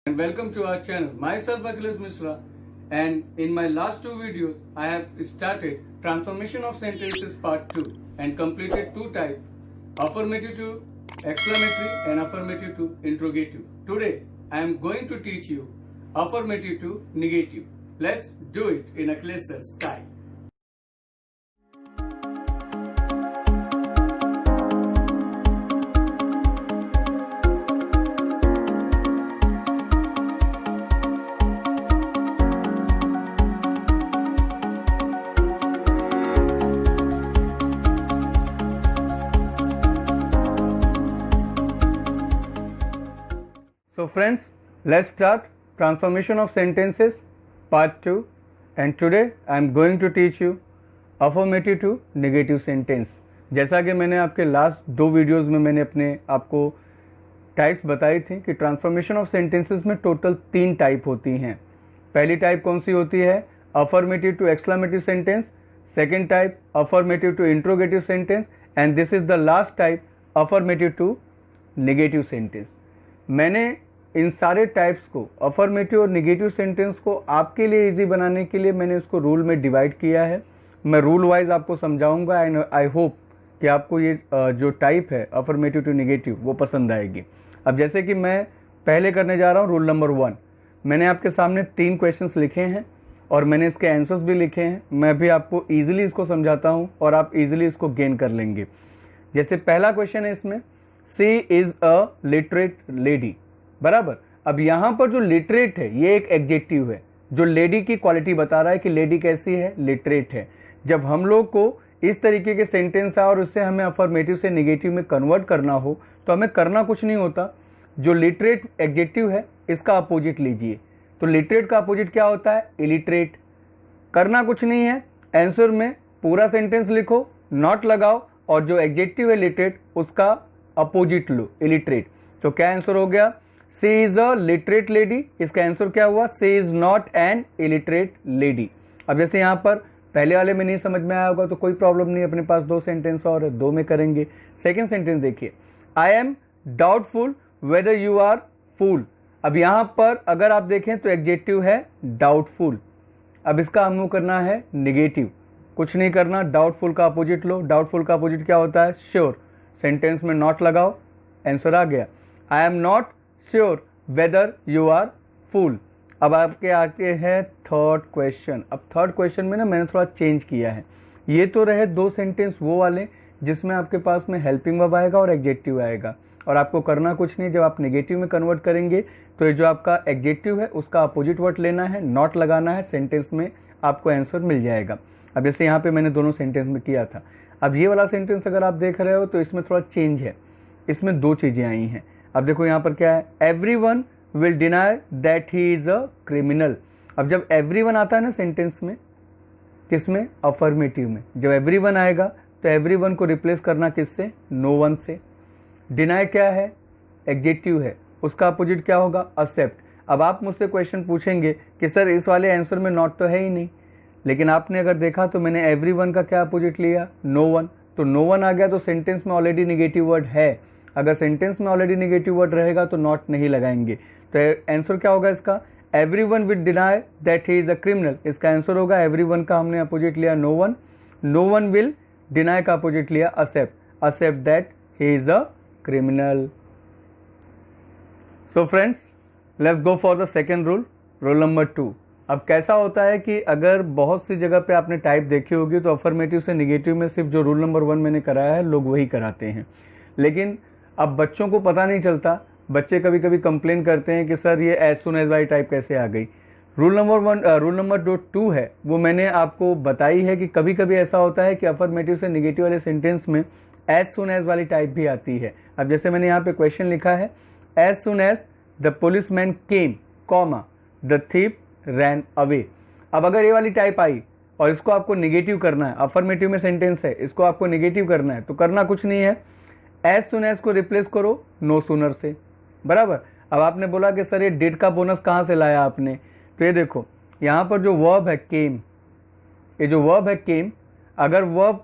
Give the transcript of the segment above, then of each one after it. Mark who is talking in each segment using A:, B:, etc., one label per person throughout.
A: and welcome to our channel. Myself Akhilesh Mishra, and in my last two videos I have started transformation of sentences part 2 and completed two types, affirmative to exclamatory and affirmative to interrogative. Today I am going to teach you affirmative to negative. Let's do it in Akhilesh style. So friends, let's start transformation of sentences part 2, and today I am going to teach you affirmative to negative sentence. जैसा कि मैंने आपके last दो videos में मैंने अपने आपको types बताई थी कि ट्रांसफॉर्मेशन ऑफ सेंटेंसेस में टोटल 3 टाइप होती हैं. पहली टाइप कौन सी होती है? Affirmative to exclamative sentence. Second type affirmative to interrogative sentence, and this is the last type affirmative to negative sentence. मैंने इन सारे टाइप्स को अफर्मेटिव और नेगेटिव सेंटेंस को आपके लिए इजी बनाने के लिए मैंने इसको रूल में डिवाइड किया है. मैं रूल वाइज आपको समझाऊंगा एंड आई होप कि आपको ये जो टाइप है अफर्मेटिव टू नेगेटिव वो पसंद आएगी. अब जैसे कि मैं पहले करने जा रहा हूँ रूल नंबर 1. मैंने आपके सामने 3 क्वेश्चंस लिखे हैं और मैंने इसके आंसर्स भी लिखे हैं. मैं भी आपको ईजिली इसको समझाता हूँ और आप ईजिली इसको गेन कर लेंगे. जैसे पहला क्वेश्चन है इसमें, सी इज अ लिटरेट लेडी. बराबर. अब यहां पर जो लिटरेट है ये एक एडजेक्टिव है जो लेडी की क्वालिटी बता रहा है कि लेडी कैसी है, लिटरेट है. जब हम लोग को इस तरीके के सेंटेंस है और उससे हमें अफर्मेटिव से नेगेटिव में कन्वर्ट करना हो तो हमें करना कुछ नहीं होता. जो लिटरेट एडजेक्टिव है इसका अपोजिट लीजिए. तो लिटरेट का अपोजिट क्या होता है? इलिटरेट. करना कुछ नहीं है, आंसर में पूरा सेंटेंस लिखो, नॉट लगाओ और जो एडजेक्टिव है लिटरेट उसका अपोजिट लो, इलिटरेट. तो क्या आंसर हो गया? She is a literate lady. इसका आंसर क्या हुआ? She is not an illiterate lady. अब जैसे यहां पर पहले वाले में नहीं समझ में आया होगा तो कोई प्रॉब्लम नहीं, अपने पास 2 सेंटेंस और 2 में करेंगे. सेकेंड सेंटेंस देखिए, I am doubtful whether you are fool. अब यहां पर अगर आप देखें तो एडजेक्टिव है डाउटफुल. अब इसका हम करना है निगेटिव. कुछ नहीं करना, डाउटफुल का अपोजिट लो. डाउटफुल का अपोजिट क्या होता है? श्योर. सेंटेंस में नॉट लगाओ, आंसर आ गया. I am not sure whether you are fool. अब आपके आते हैं थर्ड क्वेश्चन. अब थर्ड क्वेश्चन में ना मैंने थोड़ा चेंज किया है. ये तो रहे 2 सेंटेंस वो वाले जिसमें आपके पास में हेल्पिंग वर्ब आएगा और एडजेक्टिव आएगा और आपको करना कुछ नहीं. जब आप नेगेटिव में कन्वर्ट करेंगे तो ये जो आपका एडजेक्टिव है उसका अपोजिट वर्ड लेना है, नॉट लगाना है, सेंटेंस में आपको आंसर मिल जाएगा. अब जैसे यहाँ पे मैंने दोनों सेंटेंस में किया था. अब ये वाला सेंटेंस अगर आप देख रहे हो तो इसमें थोड़ा चेंज है. इसमें 2 चीजें आई हैं. अब देखो यहाँ पर क्या है? Everyone will deny that he is a criminal. अब जब एवरीवन आता है ना सेंटेंस में, किसमें? अफर्मेटिव में. जब एवरीवन आएगा तो एवरीवन को रिप्लेस करना किससे? नो वन से. डिनाई क्या है? एडजेक्टिव है. उसका अपोजिट क्या होगा? एक्सेप्ट. अब आप मुझसे क्वेश्चन पूछेंगे कि सर इस वाले आंसर में नॉट तो है ही नहीं, लेकिन आपने अगर देखा तो मैंने एवरीवन का क्या अपोजिट लिया? No one. तो नो वन आ गया तो सेंटेंस में ऑलरेडी नेगेटिव वर्ड है. अगर सेंटेंस में ऑलरेडी नेगेटिव वर्ड रहेगा तो नॉट नहीं लगाएंगे. तो आंसर क्या होगा इसका? Everyone will deny that he is a criminal. इसका आंसर होगा एवरीवन का हमने अपोजिट लिया no one. No one will deny का अपोजिट लिया except. Except that he is a criminal. So friends, let's go for the second rule, rule number 2. अब कैसा होता है कि अगर बहुत सी जगह पे आपने टाइप देखी होगी तो अफर्मेटिव से नेगेटिव में सिर्फ जो रूल नंबर 1 मैंने कराया है लोग वही कराते हैं, लेकिन अब बच्चों को पता नहीं चलता. बच्चे कभी कभी कंप्लेन करते हैं कि सर ये एज सुन एज वाली टाइप कैसे आ गई. रूल नंबर जो 2 है वो मैंने आपको बताई है कि कभी कभी ऐसा होता है कि अफर्मेटिव से नेगेटिव वाले सेंटेंस में एज सुन एज वाली टाइप भी आती है. अब जैसे मैंने यहाँ पे क्वेश्चन लिखा है, as soon as the policeman came, comma the thief ran away. अब अगर ये वाली टाइप आई और इसको आपको नेगेटिव करना है, अफर्मेटिव में सेंटेंस है, इसको आपको नेगेटिव करना है तो करना कुछ नहीं है, एज सुन एज को रिप्लेस करो नो सूनर से. बराबर. अब आपने बोला कि सर ये डिड का बोनस कहाँ से लाया आपने, तो ये देखो यहाँ पर जो वर्ब है केम, ये जो वर्ब है केम, अगर वर्ब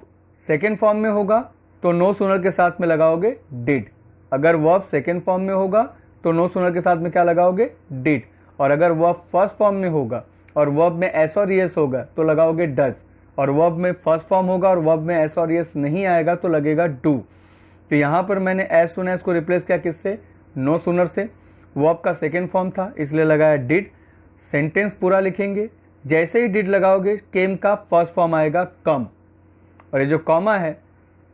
A: सेकेंड फॉर्म में होगा तो नो सूनर के साथ में लगाओगे डिड. अगर वर्ब सेकेंड फॉर्म में होगा तो नो सूनर के साथ में क्या लगाओगे, डिड। और अगर वर्ब फर्स्ट फॉर्म में होगा और वर्ब में एस और एस होगा तो लगाओगे डज, और वर्ब में फर्स्ट फॉर्म होगा और वर्ब में एस और एस नहीं आएगा तो लगेगा डू। तो यहां पर मैंने एज सून एज को रिप्लेस किया किससे, नो सूनर से। वर्ब का सेकेंड फॉर्म था इसलिए लगाया डिड। सेंटेंस पूरा लिखेंगे, जैसे ही डिड लगाओगे केम का फर्स्ट फॉर्म आएगा कम, और ये जो कॉमा है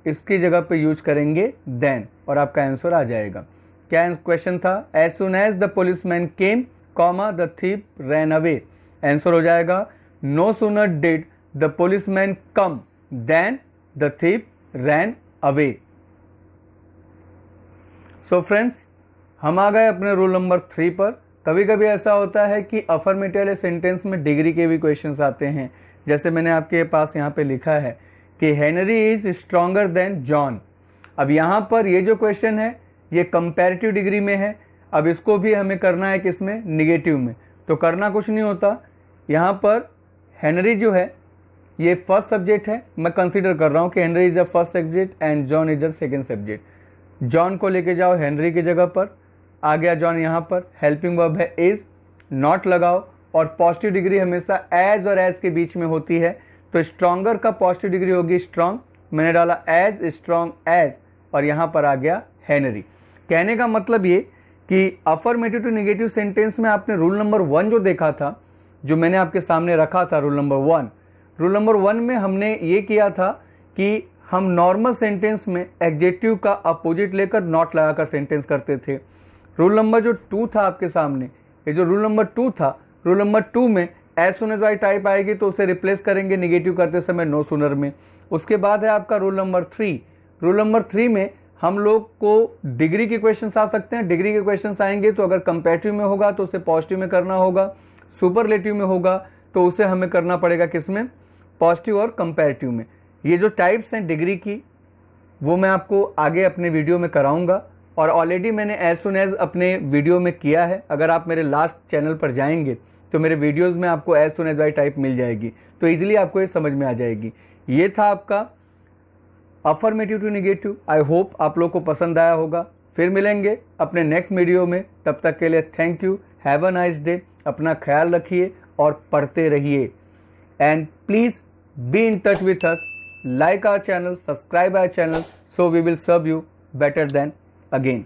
A: इसकी जगह पे यूज करेंगे देन, और आपका आंसर आ जाएगा। क्या क्वेश्चन था, as soon as the policeman came comma the thief ran away. Answer हो जाएगा no sooner did the policeman come than the thief ran away. So friends, हम आ गए अपने रूल नंबर 3 पर। कभी कभी ऐसा होता है कि अफर्मेटिव सेंटेंस में डिग्री के भी क्वेश्चंस आते हैं, जैसे मैंने आपके पास यहाँ पे लिखा है कि Henry is stronger than John. अब यहाँ पर ये जो क्वेश्चन है ये कंपैरेटिव डिग्री में है। अब इसको भी हमें करना है किसमें, निगेटिव में। तो करना कुछ नहीं होता, यहाँ पर हेनरी जो है ये फर्स्ट सब्जेक्ट है, मैं कंसीडर कर रहा हूँ कि Henry is a first subject and John is a second subject. John को लेके जाओ हेनरी की जगह पर, आ गया जॉन यहाँ पर, हेल्पिंग वर्ब है इज, नॉट लगाओ, और पॉजिटिव डिग्री हमेशा एज और एज के बीच में होती है। तो स्ट्रॉन्गर का पॉजिटिव डिग्री होगी स्ट्रॉन्ग, मैंने डाला एज स्ट्रॉन्ग एज, और यहाँ पर आ गया हेनरी। कहने का मतलब ये कि अफर्मेटिव टू नेगेटिव सेंटेंस में आपने रूल नंबर 1 जो देखा था, जो मैंने आपके सामने रखा था रूल नंबर 1, रूल नंबर 1 में हमने ये किया था कि हम नॉर्मल सेंटेंस में एडजेक्टिव का अपोजिट लेकर नॉट लगाकर सेंटेंस करते थे। रूल नंबर जो 2 था आपके सामने, ये जो रूल नंबर 2 था, रूल नंबर 2 में as soon as Y type आएगी तो उसे रिप्लेस करेंगे निगेटिव करते समय नो सूनर में। उसके बाद है आपका रूल नंबर 3। रूल नंबर 3 में हम लोग को डिग्री के क्वेश्चंस आ सकते हैं। डिग्री के क्वेश्चंस आएंगे तो अगर कंपैरेटिव में होगा तो उसे पॉजिटिव में करना होगा, सुपरलेटिव में होगा तो उसे हमें करना पड़ेगा किसमें, पॉजिटिव और कंपैरेटिव में। ये जो टाइप्स हैं डिग्री की वो मैं आपको आगे अपने वीडियो में कराऊंगा, और ऑलरेडी मैंने एज सुन एज अपने वीडियो में किया है। अगर आप मेरे लास्ट चैनल पर जाएंगे तो मेरे वीडियोस में आपको as soon as Y type मिल जाएगी, तो इजीली आपको ये समझ में आ जाएगी। ये था आपका affirmative to negative. I hope आप लोग को पसंद आया होगा। फिर मिलेंगे अपने नेक्स्ट वीडियो में, तब तक के लिए thank you, have a nice day. अपना ख्याल रखिए और पढ़ते रहिए, and please be in touch with us, like our channel, subscribe our channel, so we will serve you better than again.